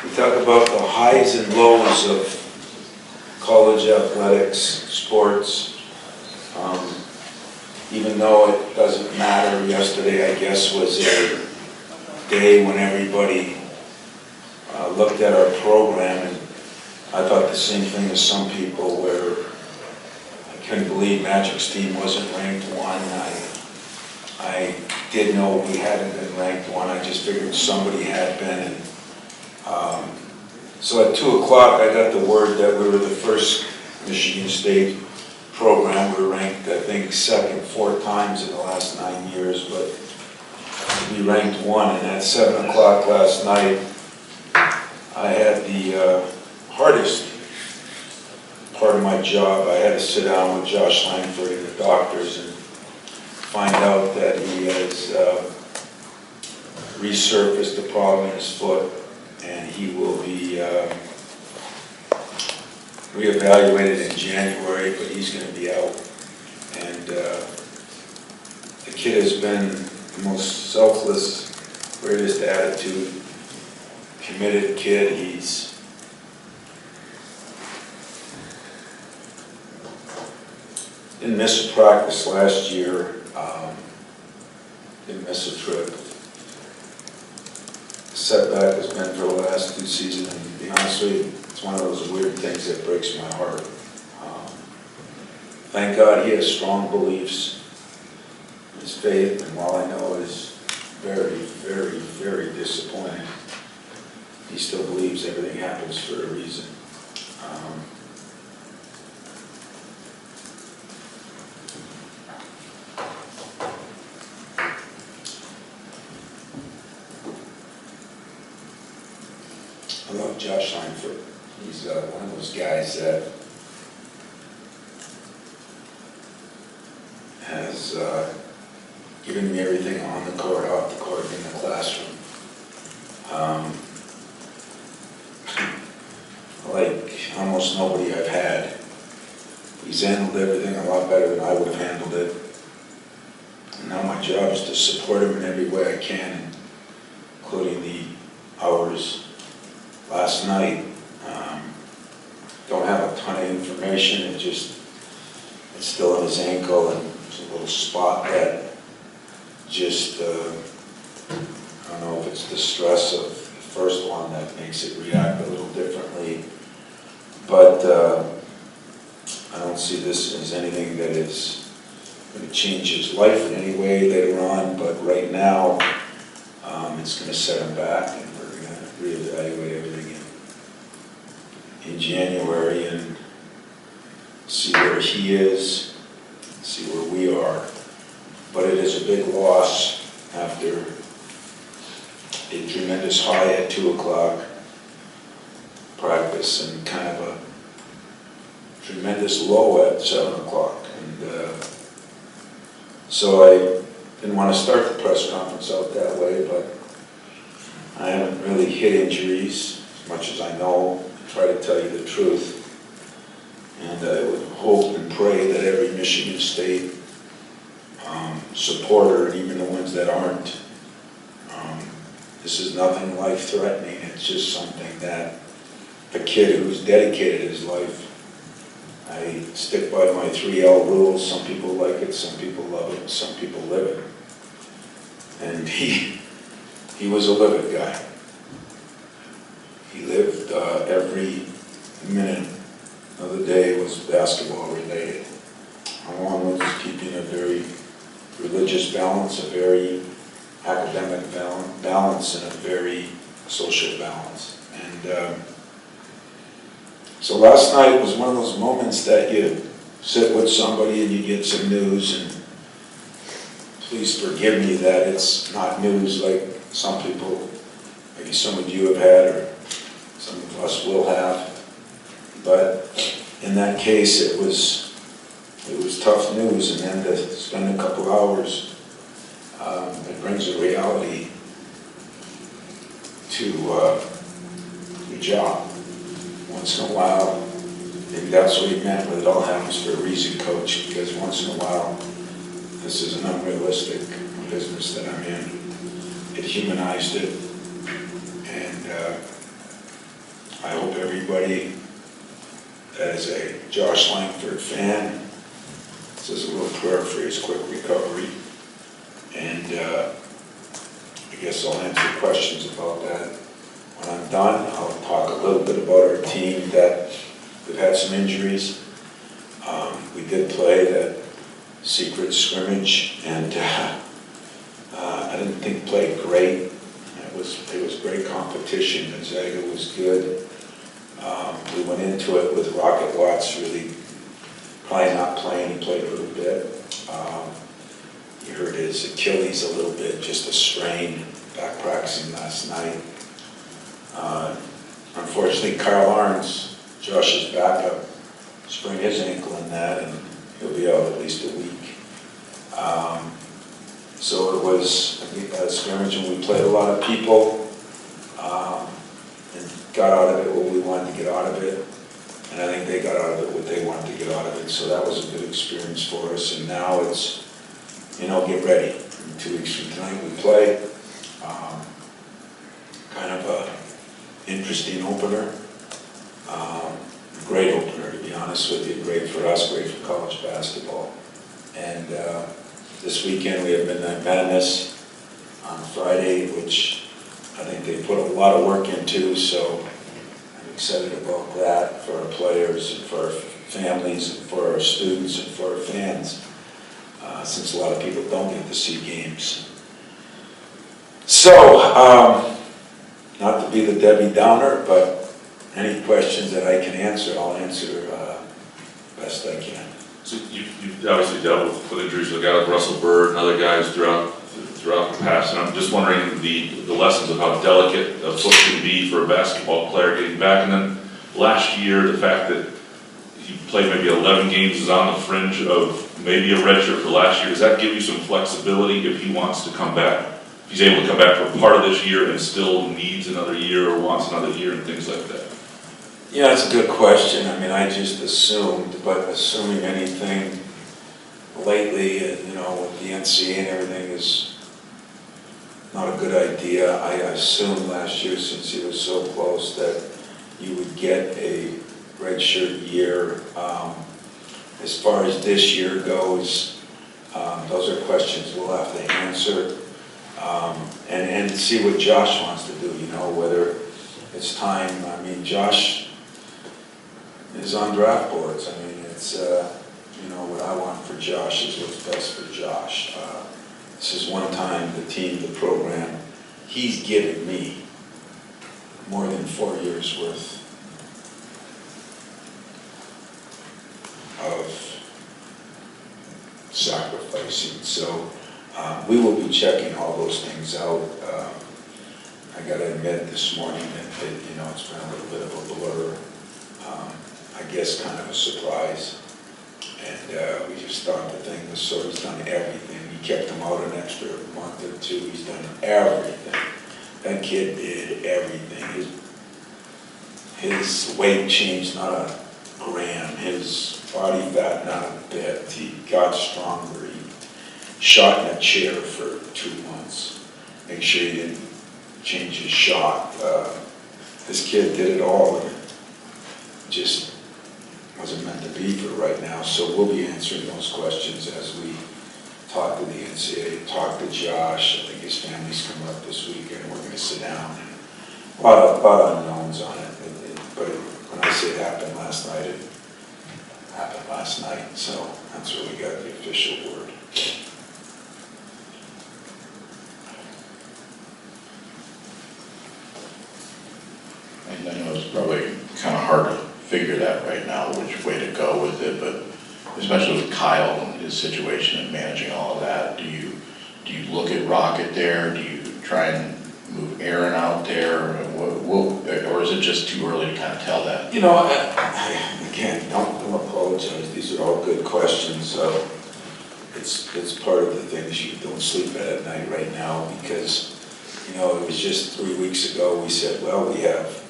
We talk about the highs and lows of college athletics, sports. Even though it doesn't matter, yesterday I guess was a day when everybody looked at our program, and I thought the same thing as some people, where I couldn't believe Magic's team wasn't ranked 1. I did know we hadn't been ranked 1. I just figured somebody had been. And, so at 2 o'clock I got the word that we were the first Michigan State program. We were ranked, I think, 2nd 4 times in the last 9 years, but we ranked 1. And at 7 o'clock last night, I had the hardest part of my job. I had to sit down with Josh Langford and the doctors and find out that he has resurfaced the problem in his foot, and he will be reevaluated in January, but he's going to be out. And the kid has been the most selfless, greatest attitude, committed kid. He's didn't miss a practice last year, didn't miss a trip. The setback has been for the last 2 seasons, and to be honest with you, it's one of those weird things that breaks my heart. Thank God he has strong beliefs, his faith, and while I know it is very, very, very disappointing, he still believes everything happens for a reason. I love Josh Langford. He's one of those guys that has given me everything on the court, off the court, in the classroom. Like almost nobody I've had. He's handled everything a lot better than I would have handled it. And now my job is to support him in every way I can, including the hours. Last night, don't have a ton of information. It's still in his ankle, and it's a little spot that just, I don't know if it's the stress of the first one that makes it react a little differently. But I don't see this as anything that is going to change his life in any way later on. But right now, it's going to set him back, and we're going to reevaluate everything in January and see where he is, see where we are. But it is a big loss after a tremendous high at 2 o'clock practice and kind of a tremendous low at 7 o'clock. And so I didn't want to start the press conference out that way, but I haven't really hit injuries as much as I know. Try to tell you the truth, and I would hope and pray that every Michigan State supporter, and even the ones that aren't, this is nothing life-threatening. It's just something that a kid who's dedicated his life. I stick by my 3L rules. Some people like it, some people love it, some people live it. And he was a live it guy. He lived every minute of the day was basketball related, along with keeping a very religious balance, a very academic balance, and a very social balance. And so last night was one of those moments that you sit with somebody and you get some news, and please forgive me that it's not news like some people, maybe some of you have had, or some of us will have, but in that case it was tough news, and then to spend a couple hours, it brings a reality to your job. Once in a while, maybe that's what he meant with it all happens for a reason, Coach, because once in a while, this is an unrealistic business that I'm in. It humanized it, and I hope everybody that is a Josh Langford fan says a little prayer for his quick recovery. And I guess I'll answer questions about that. When I'm done, I'll talk a little bit about our team that we've had some injuries. We did play that secret scrimmage, and I didn't think played great. It was great competition. Gonzaga was good. We went into it with Rocket Watts really probably not playing. He played a little bit. You heard his Achilles a little bit, just a strain, back practicing last night. Unfortunately, Kyle Arns, Josh's backup, sprained his ankle in that, and he'll be out at least a week. So it was a scrimmage, and we played a lot of people, and got out of it what we wanted to get out of it. And I think they got out of it what they wanted to get out of it. So that was a good experience for us. And now it's, get ready. In 2 weeks from tonight we play. Kind of a interesting opener. Great opener, to be honest with you. Great for us, great for college basketball. And this weekend we have Midnight Madness on Friday, which I think they put a lot of work into, so I'm excited about that for our players and for our families and for our students and for our fans, since a lot of people don't get to see games. So, not to be the Debbie Downer, but any questions that I can answer, I'll answer best I can. So you've obviously dealt with injuries with a guy like Russell Bird and other guys throughout the past, and I'm just wondering the lessons of how delicate a foot can be for a basketball player getting back. And then last year, the fact that he played maybe 11 games, is on the fringe of maybe a redshirt for last year. Does that give you some flexibility if he wants to come back? If he's able to come back for part of this year and still needs another year or wants another year and things like that? Yeah, that's a good question. I mean, I just assumed, but assuming anything lately, with the NCAA and everything is not a good idea. I assumed last year, since he was so close, that you would get a redshirt year. As far as this year goes, those are questions we'll have to answer, and see what Josh wants to do, whether it's time. I mean, Josh is on draft boards. I mean, it's, what I want for Josh is what's best for Josh. This is one time the team, the program, he's given me more than 4 years worth of sacrificing. So we will be checking all those things out. I got to admit this morning that it's been a little bit of a blur. I guess kind of a surprise. And we just thought the thing was he's done everything. He kept him out an extra month or two. He's done everything. That kid did everything. His weight changed not a gram. His body fat not a bit. He got stronger. He shot in a chair for 2 months. Make sure he didn't change his shot. This kid did it all, and it just wasn't meant to be for right now. So we'll be answering those questions as we talk to the NCAA, talk to Josh. I think his family's coming up this weekend. We're going to sit down, and a lot of unknowns on it. But when I say it happened last night, it happened last night. So that's where we got the official word. And I know it's probably kind of hard to figure that right now, which way to go with it, but especially with Kyle and his situation and managing all of that, do you look at Rocket there? Do you try and move Aaron out there? Or is it just too early to kind of tell that? Again, don't apologize. These are all good questions. It's part of the things you don't sleep at night right now, because it was just 3 weeks ago we said, well, we have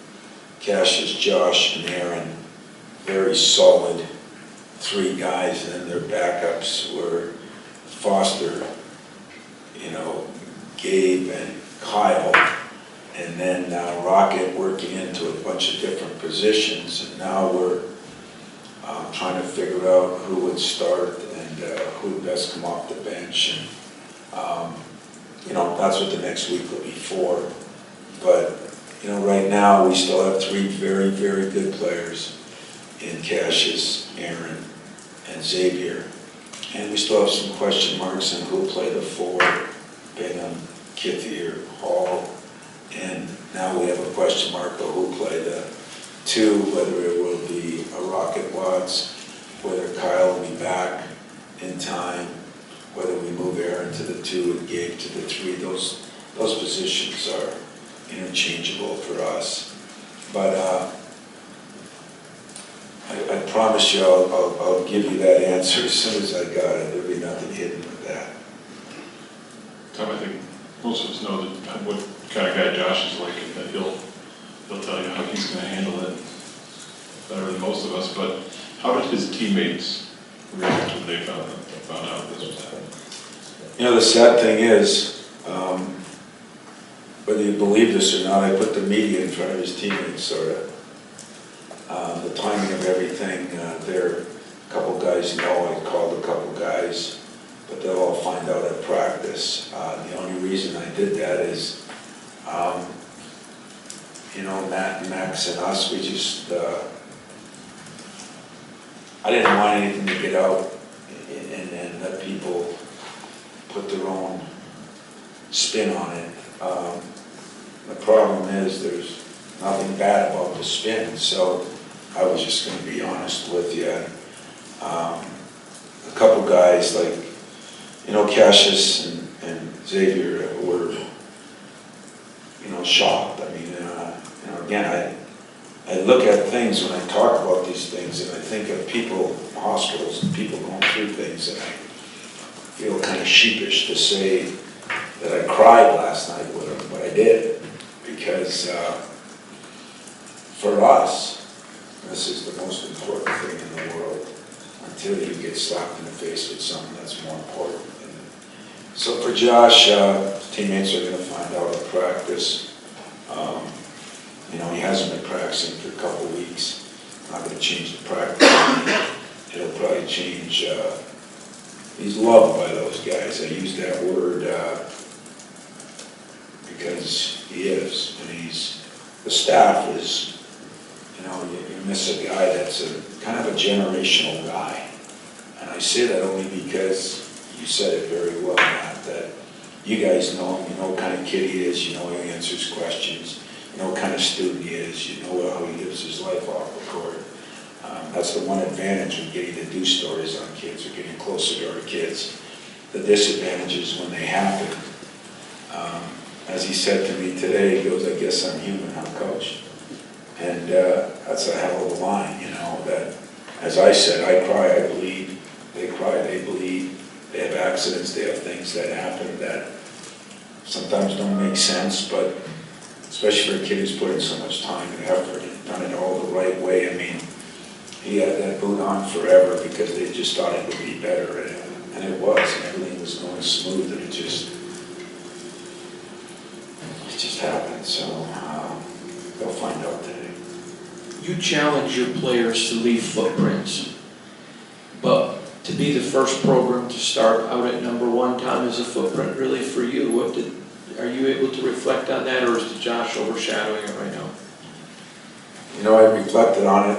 Cassius, Josh, and Aaron, very solid 3 guys, and then their backups were Foster, Gabe, and Kyle. and then Rocket working into a bunch of different positions, and now we're trying to figure out who would start and who would best come off the bench. And that's what the next week will be for. But right now we still have 3 very, very good players in Cassius, Aaron, and Xavier. And we still have some question marks on who will play the 4, Bingham, Kithier, Hall. And now we have a question mark of who will play the 2, whether it will be a Rocket Watts, whether Kyle will be back in time, whether we move Aaron to the 2 and Gabe to the 3. Those positions are interchangeable for us. But I promise you I'll give you that answer as soon as I got it. There'll be nothing hidden with that. Tom, I think most of us know that what kind of guy Josh is like, and that he'll tell you how he's going to handle it better than most of us. But how did his teammates react when they found out this was happening? The sad thing is, whether you believe this or not, I put the media in front of his teammates, sort of. The timing of everything, a couple guys know, I called a couple guys, but they'll all find out at practice. The only reason I did that is, Matt and Max and us, we just, I didn't want anything to get out and let people put their own spin on it. The problem is there's nothing bad about the spin, so I was just going to be honest with you. A couple guys like, Cassius and Xavier were, shocked. I mean, again, I look at things when I talk about these things, and I think of people, hospitals, and people going through things, and I feel kind of sheepish to say that I cried last night with them, but I did, because for us, this is the most important thing in the world, until you get slapped in the face with something that's more important. So for Josh, teammates are going to find out at practice. He hasn't been practicing for a couple of weeks. Not going to change the practice. It'll probably change. He's loved by those guys. I use that word because he is, and the staff is. You miss a guy that's kind of a generational guy, and I say that only because you said it very well, Matt, that you guys know him, you know what kind of kid he is, he answers questions, what kind of student he is, how he lives his life off the court. That's the one advantage of getting to do stories on kids or getting closer to our kids. The disadvantage is when they happen. As he said to me today, he goes, I guess I'm human, huh, Coach? And that's a hell of a line, that, as I said, I cry, I bleed, they cry, they bleed. They have accidents, they have things that happen that sometimes don't make sense, but especially for a kid who's put in so much time and effort and done it all the right way. I mean, he had that boot on forever because they just thought it would be better, and it was, and everything was going smooth, and it just happened. So they'll find out today. You challenge your players to leave footprints, but to be the first program to start out at number 1, Tom, is a footprint really for you? Are you able to reflect on that, or is Josh overshadowing it right now? I reflected on it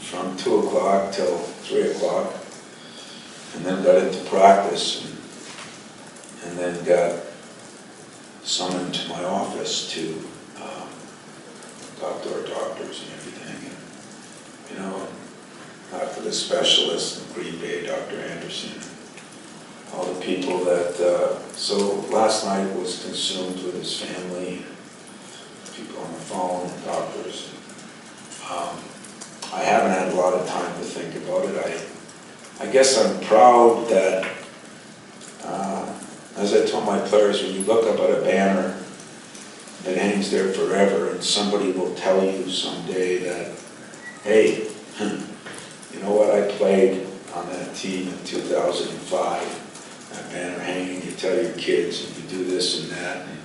from 2 o'clock till 3 o'clock, and then got into practice, and then got summoned to my office to talk to our doctors and everything. And, talk to the specialists in Green Bay, Dr. Anderson, all the people that, so last night was consumed with his family, people on the phone, and doctors. I haven't had a lot of time to think about it. I guess I'm proud that, as I told my players, when you look up at a banner that hangs there forever, and somebody will tell you someday that, hey, you know what, I played on that team in 2005, that banner hanging, you tell your kids, and you do this and that, and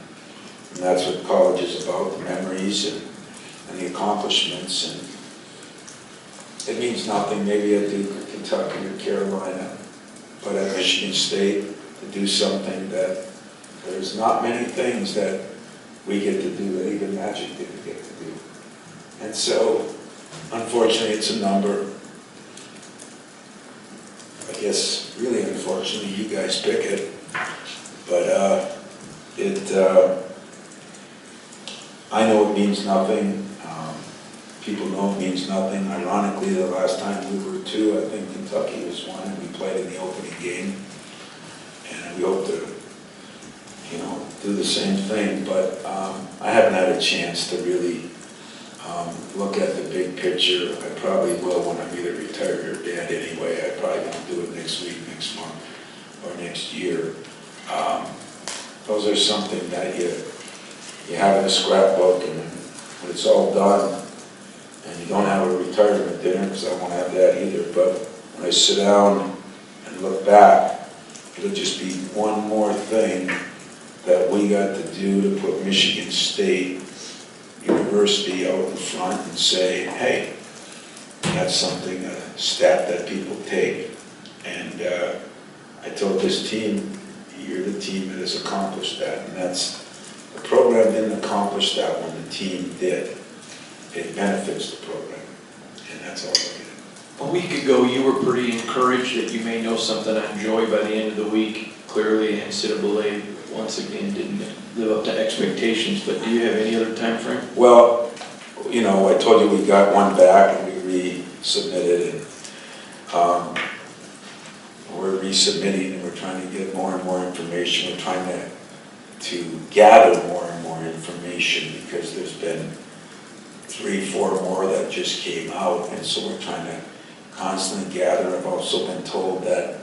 And that's what college is about, the memories and the accomplishments. And it means nothing maybe at Duke or Kentucky or Carolina, but at Michigan State to do something that there's not many things that we get to do that even Magic didn't get to do. And so, unfortunately, it's a number. I guess, really unfortunately, you guys pick it. But I know it means nothing. People know it means nothing. Ironically, the last time we were two, I think Kentucky was one, and we played in the opening game. And we hope to, do the same thing. But I haven't had a chance to really look at the big picture. I probably will when I'm either retired or dead anyway. I probably won't do it next week, next month, or next year. Those are something that you have in a scrapbook, and when it's all done, and you don't have a retirement dinner, because I won't have that either, but when I sit down and look back, it'll just be one more thing that we got to do to put Michigan State University out in front and say, hey, that's something, a stat that people take. And I told this team, you're the team that has accomplished that, and the program didn't accomplish that when the team did. It benefits the program, and that's all I get. A week ago, you were pretty encouraged that you may know something on Joy by the end of the week. Clearly, NCAA, once again, didn't live up to expectations, but do you have any other time frame? Well, I told you we got one back and we resubmitted, and we're resubmitting, and we're trying to get more and more information. We're trying to gather more and more information, because there's been 3-4 more that just came out, and so we're trying to constantly gather. I've also been told that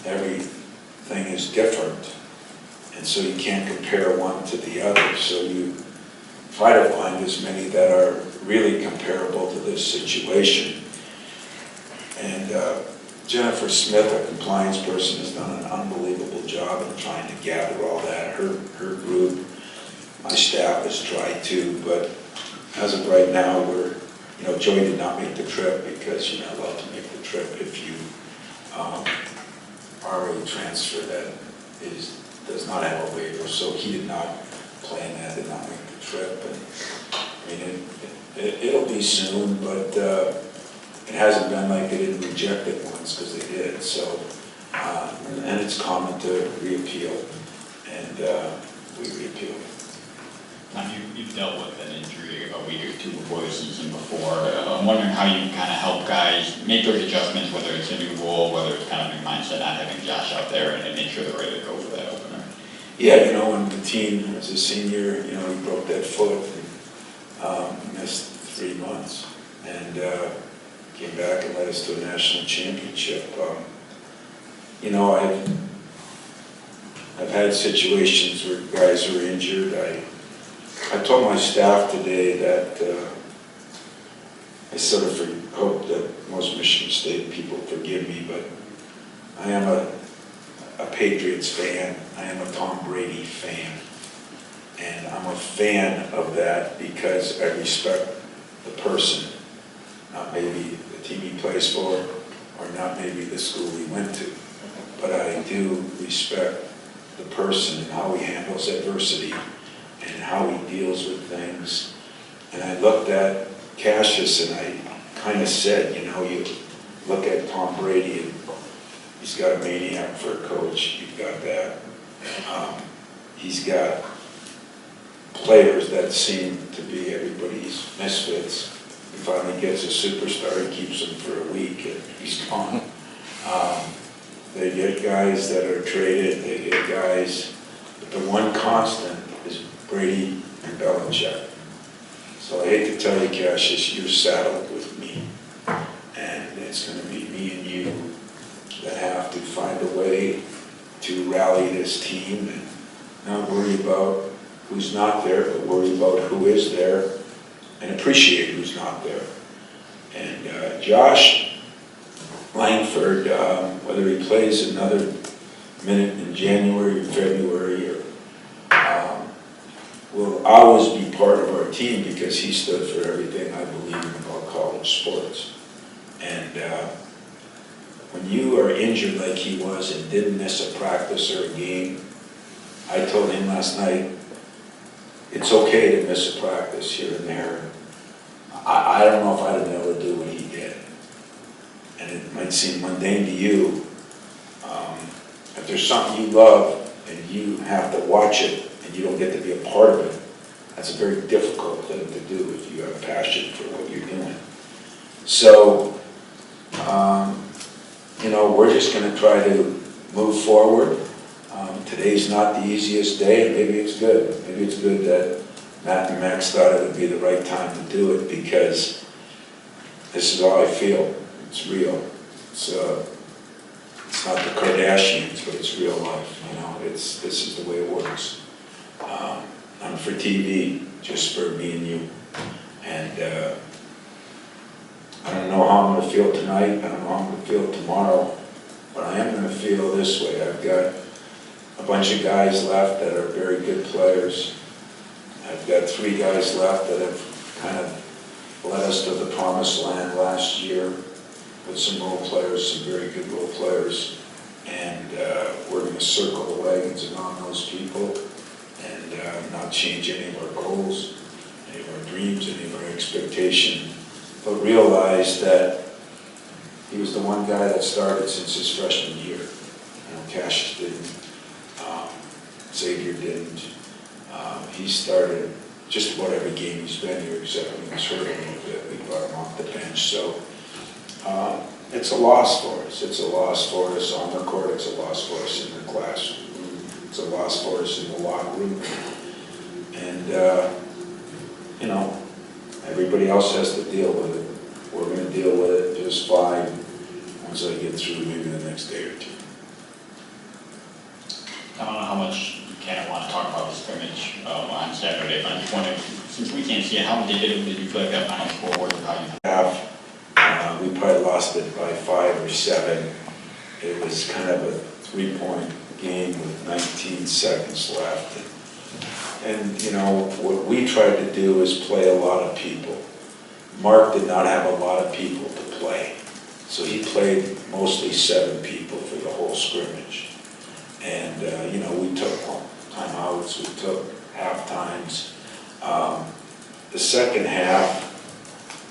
everything is different, and so you can't compare one to the other. So you try to find as many that are really comparable to this situation. And Jennifer Smith, our compliance person, has done an unbelievable job in trying to gather all that. Her group, my staff has tried to, but as of right now, Joey did not make the trip, because you're not allowed to make the trip if you are a transfer that does not have a waiver. So he did not plan that, did not make the trip. And it'll be soon, but it hasn't been like they didn't reject it once, because they did. So, and it's common to reappeal, and we reappeal. Now, you've dealt with an injury a week or two before the season before. I'm wondering how you kind of help guys make those adjustments, whether it's a new role, whether it's kind of a new mindset, not having Josh out there, and make sure they're ready to go for that opener. Yeah, when the team was a senior, he broke that foot and missed 3 months, and came back and led us to a national championship. I've had situations where guys were injured. I told my staff today that I sort of hope that most Michigan State people forgive me, but I am a Patriots fan. I am a Tom Brady fan. And I'm a fan of that because I respect the person, not maybe the team he plays for, or not maybe the school he went to. But I do respect the person and how he handles adversity and how he deals with things. And I looked at Cassius and I kind of said, you look at Tom Brady and he's got a maniac for a coach. You've got that. He's got players that seem to be everybody's misfits. He finally gets a superstar, he keeps him for a week and he's gone. They get guys that are traded, they get guys, but the one constant is Brady and Belichick. So I hate to tell you, Cassius, you're saddled with me. And it's going to be me and you that have to find a way to rally this team and not worry about who's not there, but worry about who is there and appreciate who's not there. And Josh Langford, whether he plays another minute in January or February, or will always be part of our team because he stood for everything I believe in about college sports. And when you are injured like he was and didn't miss a practice or a game, I told him last night, it's okay to miss a practice here and there. I don't know if I'd have been able to do what he did. And it might seem mundane to you. If there's something you love and you have to watch it and you don't get to be a part of it, that's a very difficult thing to do if you have passion for what you're doing. So, we're just going to try to move forward. Today's not the easiest day, and maybe it's good. Maybe it's good that Matt and Max thought it would be the right time to do it because this is all I feel. It's real. It's not the Kardashians, but it's real life. This is the way it works. Not for TV, just for me and you. And I don't know how I'm going to feel tonight. I don't know how I'm going to feel tomorrow. But I am going to feel this way. I've got a bunch of guys left that are very good players. I've got 3 guys left that have kind of led us to the promised land last year with some role players, some very good role players. And we're going to circle the wagons around those people and not change any of our goals, any of our dreams, any of our expectations, but realize that he was the one guy that started since his freshman year. Cassius didn't, Xavier didn't. He started just about every game he's been here, except when he was hurt a little bit. We brought him off the bench. So it's a loss for us. It's a loss for us on the court. It's a loss for us in the classroom. It's a loss for us in the locker room. And, everybody else has to deal with it. We're going to deal with it just fine once I get through maybe the next day or 2. I don't know how much you kind of want to talk about the scrimmage on Saturday, but I'm just wondering, since we can't see it, how indicative did you feel like that final score was of how you... We probably lost it by 5 or 7. It was kind of a 3-point game with 19 seconds left. And what we tried to do is play a lot of people. Mark did not have a lot of people to play. So he played mostly 7 people for the whole scrimmage. And, we took timeouts, we took half times. The second half,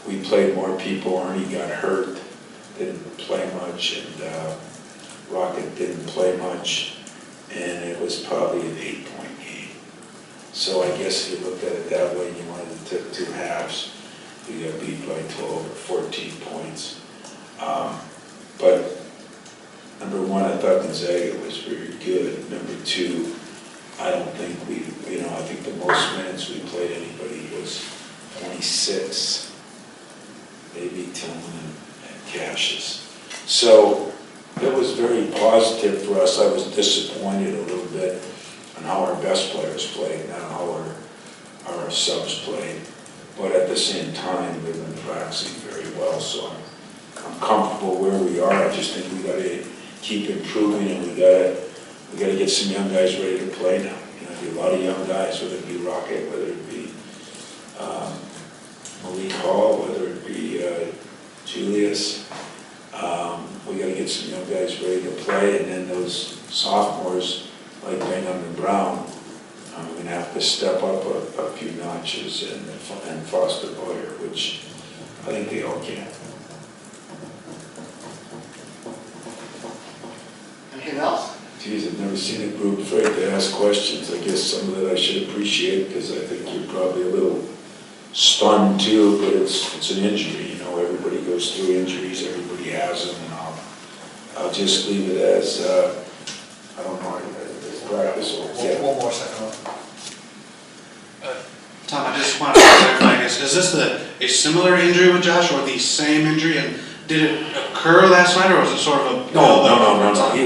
we played more people. Ernie got hurt, didn't play much, and Rocket didn't play much. And it was probably an 8-point game. So I guess if you looked at it that way, you wanted to take 2 halves. We got beat by 12 or 14 points. But number 1, I thought Gonzaga was very good. Number 2, I don't think I think the most minutes we played anybody was 26, maybe Tillman and Cassius. So it was very positive for us. I was disappointed a little bit on how our best players played, not how our subs played. But at the same time, we've been practicing very well, so I'm comfortable where we are. I just think we got to keep improving, and we got to get some young guys ready to play now. There'll be a lot of young guys, whether it be Rocket, whether it be Malik Hall, whether it be Julius. We got to get some young guys ready to play, and then those sophomores like Bingham and Brown, we're going to have to step up a few notches, and Foster Boyer, which I think they all can. Anything else? Geez, I've never seen a group afraid to ask questions. I guess some of that I should appreciate because I think you're probably a little stunned too, but it's an injury. Everybody goes through injuries, everybody has them, and I'll just leave it as, I don't know, as practice or... Yeah. One more second. Tom, I just wanted to clarify, is this a similar injury with Josh or the same injury? And did it occur last night or was it sort of a... No.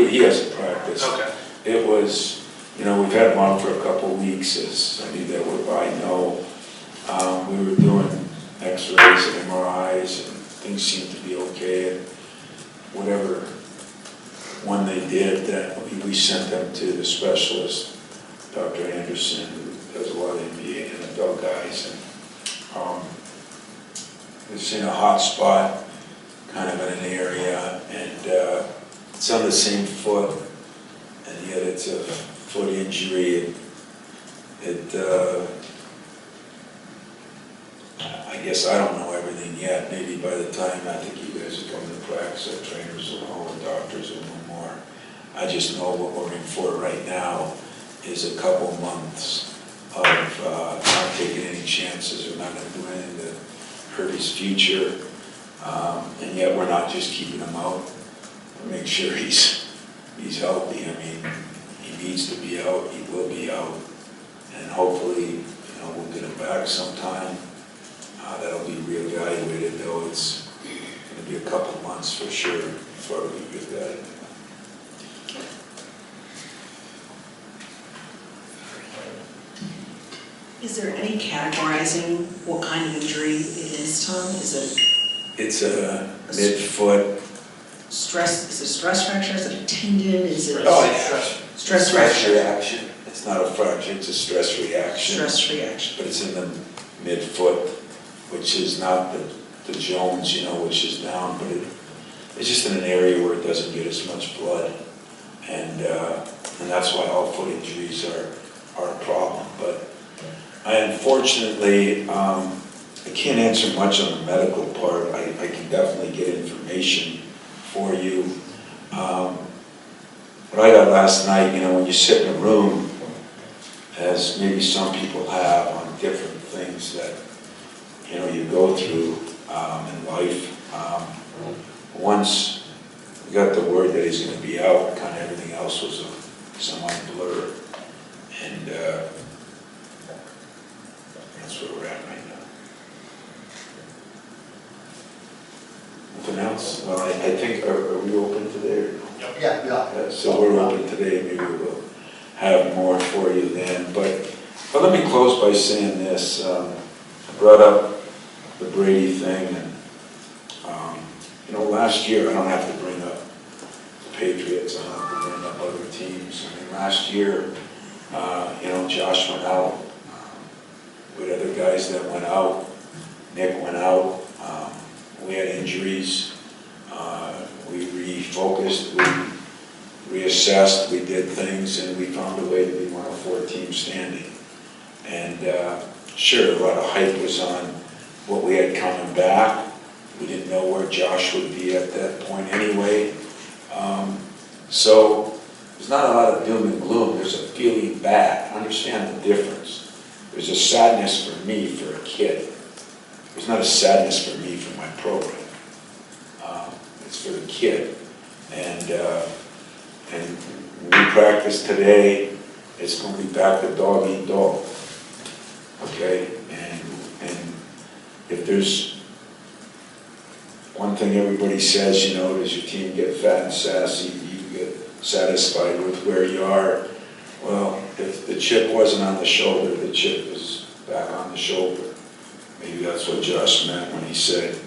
He hasn't practiced. Okay. It was, we've had him on for a couple of weeks, as any that were by know. We were doing x-rays and MRIs and things seemed to be okay. And whatever one they did, that we sent them to the specialist, Dr. Anderson, who does a lot NBA NFL guys, and it's in a hot spot, kind of in an area, and it's on the same foot, and yet it's a foot injury. I guess I don't know everything yet. Maybe by the time I think you guys are coming to practice, our trainers will know, and doctors will know more. I just know what we're in for right now is a couple months of not taking any chances. We're not going to do anything to hurt his future, and yet we're not just keeping him out to make sure he's healthy. I mean, he needs to be out. He will be out, and hopefully, we'll get him back sometime. That'll be reevaluated, though. It's going to be a couple months for sure before we get that. Is there any categorizing what kind of injury it is, Tom? It's a mid-foot. Stress, is it a stress fracture? Is it a tendon? Is it? Oh, it's Stress fracture. reaction. It's not a fracture, it's a stress reaction. Stress reaction. But it's in the mid-foot, which is not the Jones, which is down, but it's just in an area where it doesn't get as much blood. And that's why all foot injuries are a problem. But unfortunately, I can't answer much on the medical part. I can definitely get information for you. What I got last night, when you sit in a room, as maybe some people have on different things that, you go through in life. Once we got the word that he's going to be out, kind of everything else was a somewhat blur. And that's where we're at right now. Nothing else? Well, I think, are we open today or no? Yeah. So we're open today, maybe we'll have more for you then. But let me close by saying this. I brought up the Brady thing, and last year, I don't have to bring up the Patriots, I don't have to bring up other teams. I mean, last year, Josh went out. We had other guys that went out. Nick went out. We had injuries. We refocused, we reassessed, we did things, and we found a way to be one of 4 teams standing. And sure, a lot of hype was on what we had coming back. We didn't know where Josh would be at that point anyway. So there's not a lot of doom and gloom. There's a feeling bad. Understand the difference. There's a sadness for me for a kid. There's not a sadness for me for my program. It's for the kid. And we practice today. It's going to be back to dog eat dog. Okay? And if there's one thing everybody says, does your team get fat and sassy? Do you get satisfied with where you are? Well, if the chip wasn't on the shoulder, the chip is back on the shoulder. Maybe that's what Josh meant when he said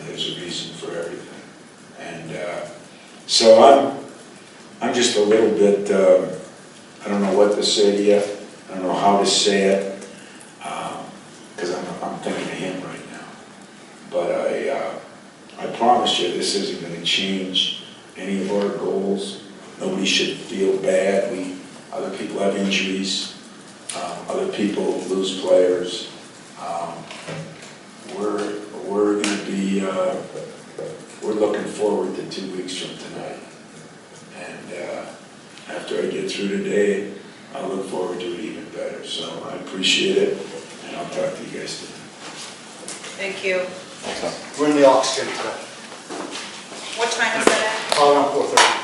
there's a reason for everything. And so I'm just a little bit, I don't know what to say to you. I don't know how to say it, because I'm thinking of him right now. But I promise you, this isn't going to change any of our goals. Nobody should feel bad. Other people have injuries. Other people lose players. We're going to be, we're looking forward to 2 weeks from tonight. And after I get through today, I look forward to it even better. So I appreciate it, and I'll talk to you guys tonight. Thank you. We're in the oxygen today. What time is it at? Around 4:30.